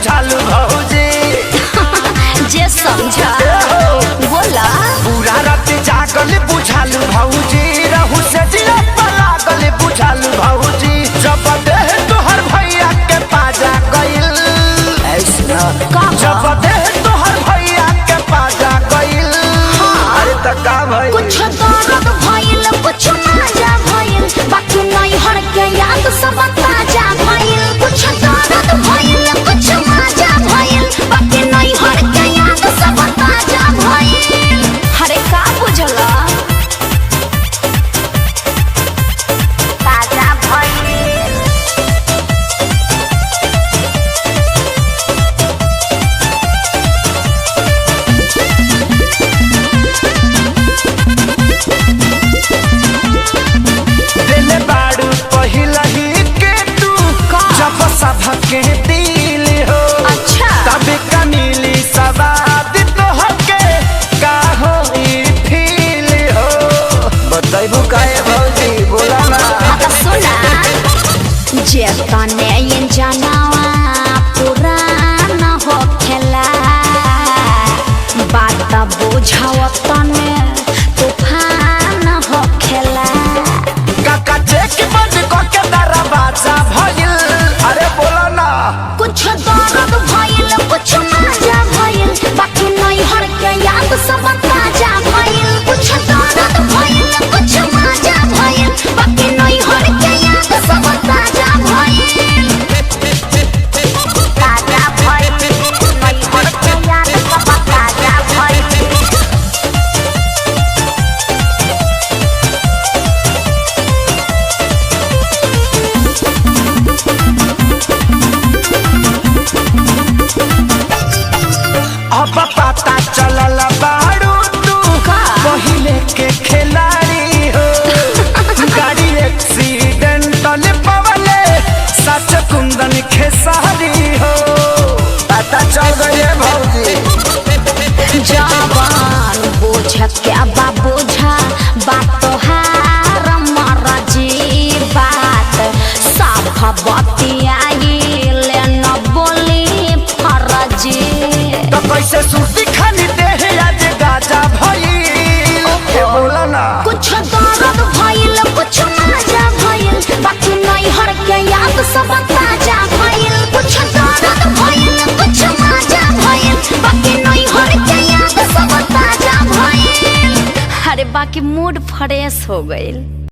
बुझालू भौजी जे समझा बोला पूरा रात जागल बुझालू भौजी रहू से जिया लागल बुझालू भौजी जब देह तोहर भैया के पाजा गइल ऐसा जब देह तोहर भैया के पाजा गइल अरे त का भइल कुछ दर्द भइल कुछ मजा भइल बाकी नहीं हर के याद सब ताजा भइल कुछ दर्द भइल कुछ मजा भइल बाकी नहीं हर के याद सब ताजा भइल अरे का बुझला ताजा भइल दिल बाड़ू पहिला ही के तू जब सबके दिल हो अच्छा तब का मिली सवाद तोहके का हो ई फील हो बताइबू काहे भौजी बोला ना अब सुना जे तने ये जनावा पुराना हो खेला बात बुझाव तने तूफान हो खेला काका चेक बंद करके दरवाजा भइल अरे बोला ना कुछ दर्द भइल कुछ मजा भइल बाकी नहीं हर के याद सब ताजा भइल कुछ दर्द भइल कुछ मजा भइल बाकी नहीं हर के याद सब ताजा भइल ताजा भइल नहीं हर के याद सब ताजा भइल अब पता चलल बाड़ू तू पहिले के खिलाड़ी हो गाड़ी एक्सीडेंटल पवले सच कुंदन खेसारी हो पता चल गए भौजी जवान बोझ क्या बा बोझा बात तोहार मरजी बात साफ बतियाइले न बोली फरजी तो कैसे सूती खानी देह आज गाजा भइल बोला ना कुछ दर्द भइल कुछ मजा भइल बाकी नहीं हर के याद सब ताजा भइल कुछ दर्द भइल कुछ मजा भइल बाकी नहीं हर के याद सब ताजा भइल अरे बाकी मूड फ्रेश हो गइल।